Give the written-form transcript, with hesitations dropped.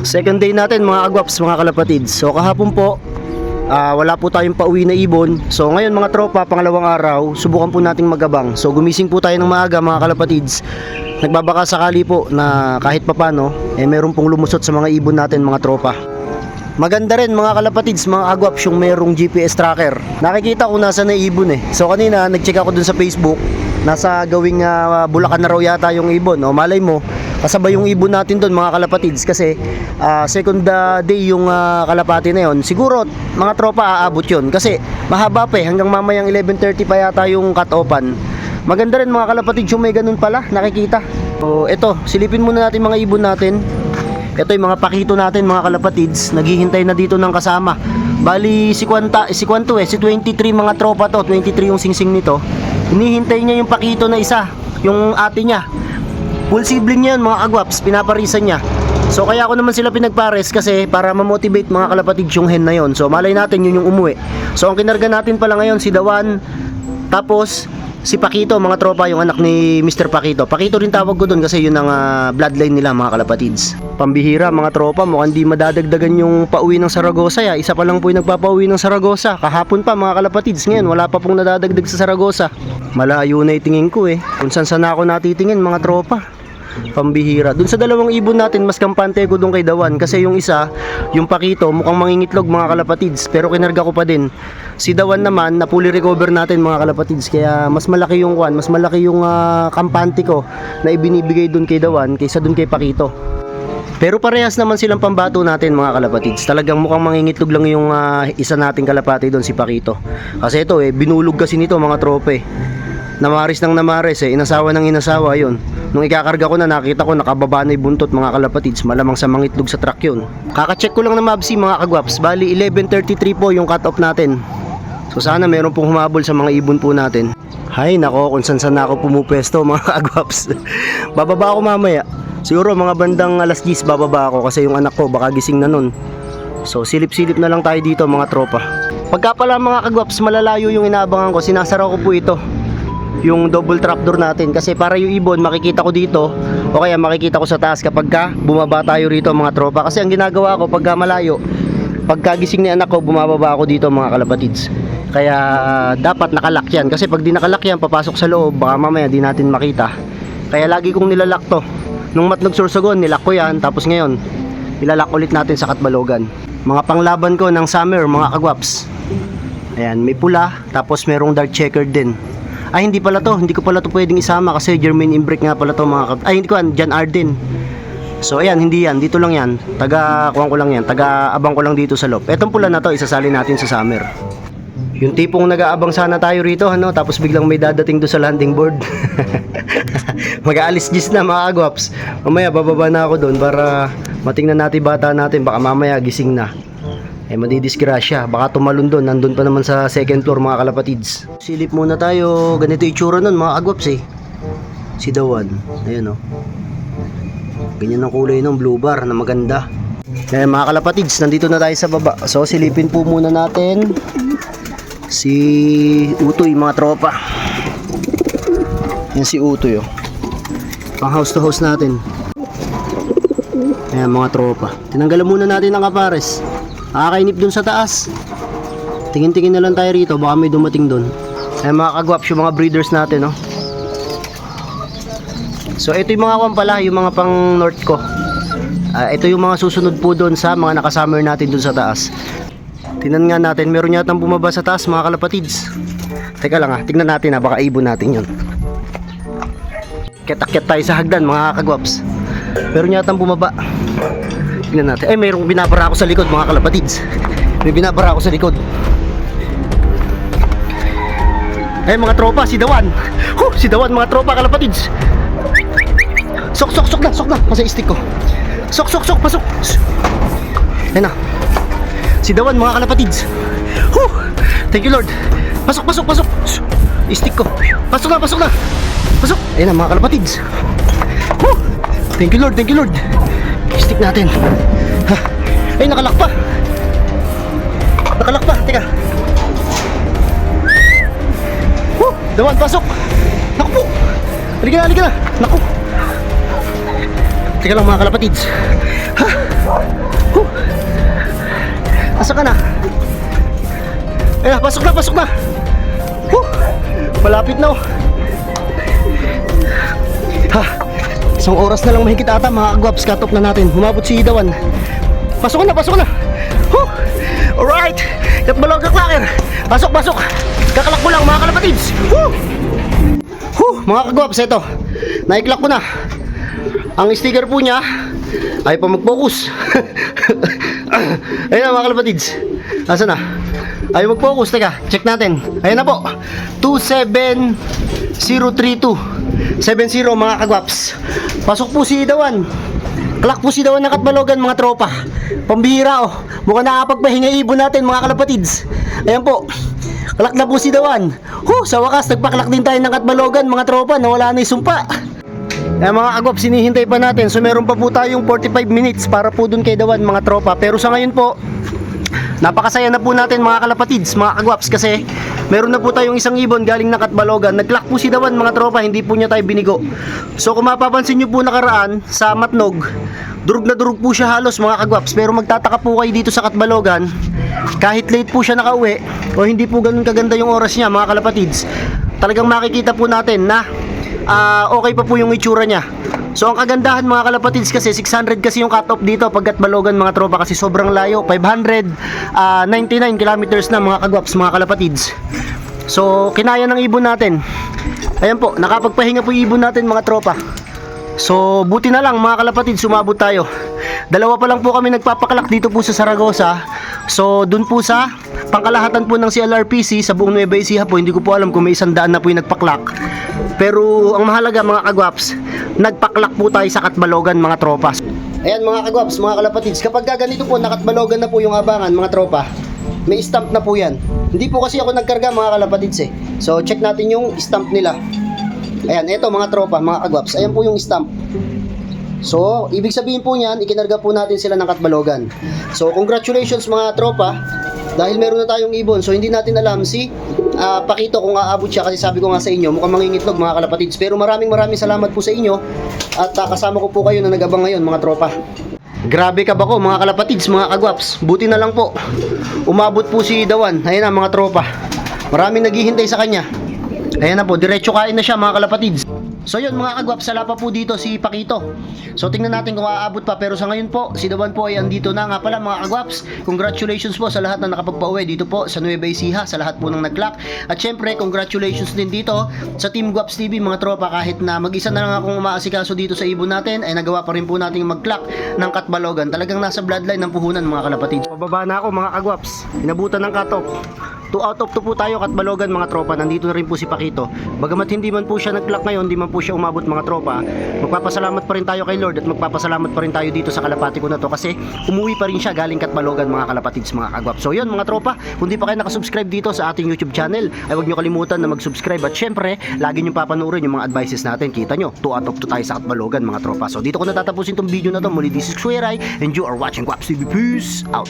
Second day natin mga kagwaps, mga kalapatids. So kahapon po, wala po tayong pauwi na ibon. So ngayon mga tropa, pangalawang araw, subukan po nating magabang. So gumising po tayo ng maaga mga kalapatids. Nagbabaka sakali po na kahit papano, meron pong lumusot sa mga ibon natin mga tropa. Maganda rin mga kalapatids, mga kagwaps, yung merong GPS tracker. Nakikita ko nasa na ibon eh. So kanina, nag-check ako dun sa Facebook. Nasa gawing Bulacan na raw yata yung ibon. O malay mo, kasabay yung ibon natin doon mga kalapatids. Kasi second day yung kalapati na yon. Siguro mga tropa aabot yun. Kasi mahaba pa eh, hanggang mamayang 11:30 pa yata yung cut-offan. Maganda rin mga kalapatids yung may ganun pala, nakikita. So eto, silipin muna natin mga ibon natin. Ito yung mga pakito natin mga kalapatids. Naghihintay na dito ng kasama. Bali si Kwanto si 23 mga tropa to. 23 yung singsing nito. Hinihintay niya yung pakito na isa, yung ate niya. Full sibling niya yun mga kagwaps, pinaparisan niya. So kaya ako naman sila pinagpares kasi para ma-motivate mga kalapatids yung hen na yon. So malay natin yun yung umuwi. So ang kinarga natin pala ngayon si Dawan, tapos si Pakito mga tropa, yung anak ni Mr. Pakito. Pakito rin tawag ko doon kasi yun ang bloodline nila mga kalapatids. Pambihira mga tropa, mukhang di madadagdagan yung pauwi ng Saragosa ya. Isa pa lang po yung nagpapauwi ng Saragosa. Kahapon pa mga kalapatids, ngayon wala pa pong nadadagdag sa Saragosa. Malayo na itingin ko eh. Kung saan ako natitingin mga tropa. Pambihira. Doon sa dalawang ibon natin, mas kampante ko doon kay Dawan. Kasi yung isa, yung Pakito, mukhang mangingitlog mga kalapatids. Pero kinarga ko pa din. Si Dawan naman, na fully recover natin mga kalapatids. Kaya mas malaki yung kampante ko na ibinibigay doon kay Dawan kaysa doon kay Pakito. Pero parehas naman silang pambato natin mga kalapatids. Talagang mukhang mangingitlog lang yung isa nating kalapati doon, si Pakito. Kasi ito binulog kasi nito mga trope. Namaris ng namaris inasawa ng inasawa yun. Nung ikakarga ko na, nakita ko nakababa na yung buntot mga kalapatids. Malamang sa mangitlog sa truck yun. Kaka-check ko lang na mabsi mga kagwaps. Bali 11:33 po yung cut off natin. So sana meron pong humabol sa mga ibon po natin. Hay nako, kung saan ako pumupwesto mga kagwaps. Bababa ako mamaya. Siguro mga bandang alas 10 bababa ako kasi yung anak ko baka gising na nun. So silip-silip na lang tayo dito mga tropa. Pagka pala mga kagwaps malalayo yung inaabangan ko, sinasara ko po ito, yung double trapdoor natin, kasi para yung ibon makikita ko dito o kaya makikita ko sa taas kapag bumaba tayo rito mga tropa. Kasi ang ginagawa ko pagka malayo, pagka gising ni anak ko, bumababa ako dito mga kalapatids. Kaya dapat nakalak yan, kasi pag di nakalak yan, papasok sa loob, baka mamaya di natin makita. Kaya lagi kong nilalak to. Nung matnog sursogon, nilak ko yan. Tapos ngayon, ilalak ulit natin sa Katbalogan. Mga panglaban ko ng summer mga kagwaps. Ayan, may pula, tapos merong dark checkered din. Ay hindi pala to, hindi ko pala to pwedeng isama kasi German Imbrick nga pala to mga ay hindi ko yan, Jan Arden. So ayan, hindi yan, dito lang yan. Kuhaan ko lang yan, abang ko lang dito sa loob. Etong pula na to, isasali natin sa summer. Yung tipong nag-aabang sana tayo rito, tapos biglang may dadating doon sa landing board. Mag-aalis gis na mga kagwaps. Mamaya bababa na ako doon para matingnan natin bata natin, baka mamaya gising na. Madidisgrasya, baka tumalon doon, nandun pa naman sa second floor mga kalapatids. Silip muna tayo, ganito itsura nun mga kagwaps si Dawan, ayun ganyan ang kulay ng blue bar na maganda. Mga kalapatids, nandito na tayo sa baba. So silipin po muna natin si Utoy mga tropa. Yan si Utoy pang house to house natin. Ayan mga tropa, tinanggalan muna natin ang kapares. Nakakainip dun sa taas. Tingin-tingin na lang tayo rito, baka may dumating dun. Ayan mga kagwaps, yung mga breeders natin So ito yung mga pala, yung mga pang north ko. Ito yung mga susunod po dun sa mga nakasummer natin dun sa taas. Tingnan nga natin, meron yatang bumaba sa taas mga kalapatids. Teka lang tignan natin baka ibon natin yun. Ketakyat tayo sa hagdan mga kagwaps. Meron yatang bumaba. Tingnan natin. Mayroong binabara ako sa likod mga kalapatids. May binabara ako sa likod. Mga tropa, si Dawan. Si Dawan mga tropa kalapatids. Sok na. Masa stick ko. Sok, pasok. Ayan na. Si Dawan mga kalapatids. Thank you Lord. Pasok. Stick ko. Pasok na. Pasok. Ayan na mga kalapatids. Thank you Lord. Stick natin. Nakalak pa. Teka. Dawan, pasok. Naku po. Halika na. Naku. Teka lang mga kalapatids. Ayan, pasok na, pasok na. Malapit na oh. Ha, isang oras na lang mahigit ata mga kagwaps, cut off na natin. Humabot si Idawan. Pasok na, pasok na. Alright, Katbalogan Clacker. Pasok, pasok. Kakalak mo lang mga kalapatids. Mga kagwaps, eto. Naiklak ko na. Ang sticker po niya ay pa mag-focus. Ayun na mga kalapatids. Nasaan na? Ay mag-focus, teka, check natin. Ayun na po, 27032 70 mga kagwaps. Pasok po si Idawan. Klak po si Idawan ng Katbalogan mga tropa. Pambihira oh. Mukhang nakapagpahinga ibon natin mga kalapatids. Ayan po. Klak na po si Idawan. Sa wakas nagpaklak din tayo ng Katbalogan mga tropa. Nawala na yung sumpa. Ayan mga kagwaps, sinihintay pa natin. So meron pa po tayong 45 minutes para po dun kay Idawan mga tropa. Pero sa ngayon po, napakasaya na po natin mga kalapatids, mga kagwaps, kasi meron na po tayong isang ibon galing ng Katbalogan. Nag-clock po si Idawan mga tropa, hindi po niya tayo binigo. So kung mapapansin nyo po nakaraan sa Matnog, durug na durug po siya halos mga kagwaps. Pero magtataka po kayo dito sa Katbalogan, kahit late po siya nakauwi o hindi po ganun kaganda yung oras niya mga kalapatids, talagang makikita po natin na okay pa po yung itsura niya. So ang kagandahan mga kalapatids, kasi 600 kasi yung cut-off dito pag Katbalogan mga tropa, kasi sobrang layo, 599 kilometers na mga kagwaps, mga kalapatids. So kinaya ng ibon natin. Ayan po, nakapagpahinga po yung ibon natin mga tropa. So buti na lang mga kalapatids, sumabot tayo. Dalawa pa lang po kami nagpapakalak dito po sa Saragosa. So dun po sa pangkalahatan po ng CLRPC sa buong Nueva Ecija po, hindi ko po alam kung may 100 na po yung nagpaklak. Pero ang mahalaga mga kagwaps, nagpaklak po tayo sa Katbalogan mga tropa. Ayan mga kagwaps, mga kalapatids, kapag ganito po nakatbalogan na po yung abangan mga tropa, may stamp na po yan. Hindi po kasi ako nagkarga mga kalapatids eh. So check natin yung stamp nila. Ayan, eto mga tropa, mga kagwaps, ayan po yung stamp. So ibig sabihin po niyan, ikinarga po natin sila ng Katbalogan. So congratulations mga tropa, dahil meron na tayong ibon. So hindi natin alam si Pakito kung aabot siya, kasi sabi ko nga sa inyo, mukhang mangingitlog mga kalapatids. Pero maraming salamat po sa inyo, at kasama ko po kayo na nag-abang ngayon mga tropa. Grabe ka ba ko mga kalapatids, mga kagwaps. Buti na lang po, umabot po si Idawan. Ayan na mga tropa, maraming naghihintay sa kanya. Ayan na po, diretso kain na siya mga kalapatids. So yun mga kagwaps, sala pa po dito si Pakito. So tingnan natin kung aabot pa. Pero sa ngayon po, si Idawan po ay andito na nga pala mga kagwaps. Congratulations po sa lahat na nakapagpa-uwi dito po sa Nueva Ecija, sa lahat po ng nag-clock. At syempre, congratulations din dito sa Team Guaps TV mga tropa. Kahit na mag-isa na lang akong umaasikaso dito sa ibon natin, ay nagawa pa rin po natin mag-clock ng Katbalogan. Talagang nasa bloodline ng puhunan mga kalapatids. Pababa na ako mga kagwaps, inabutan ng cut-off. 2 out of 2 po tayo Katbalogan mga tropa. Nandito na rin po si Pakito. Bagamat hindi man po siya nag-clock ngayon, hindi man po siya umabot mga tropa, magpapasalamat pa rin tayo kay Lord, at magpapasalamat pa rin tayo dito sa kalapati ko na to, kasi umuwi pa rin siya galing Katbalogan mga kalapatids, mga kagwap. So yun mga tropa, kung di pa kayo nakasubscribe dito sa ating YouTube channel, ay huwag nyo kalimutan na mag-subscribe. At syempre, lagi nyo papanurin yung mga advices natin. Kita nyo, 2 out of 2 tayo sa Katbalogan mga tropa. So dito ko natatapusin tong video na to. Muli, this is Kuya Rai, and you are watching Guaps TV. Peace out.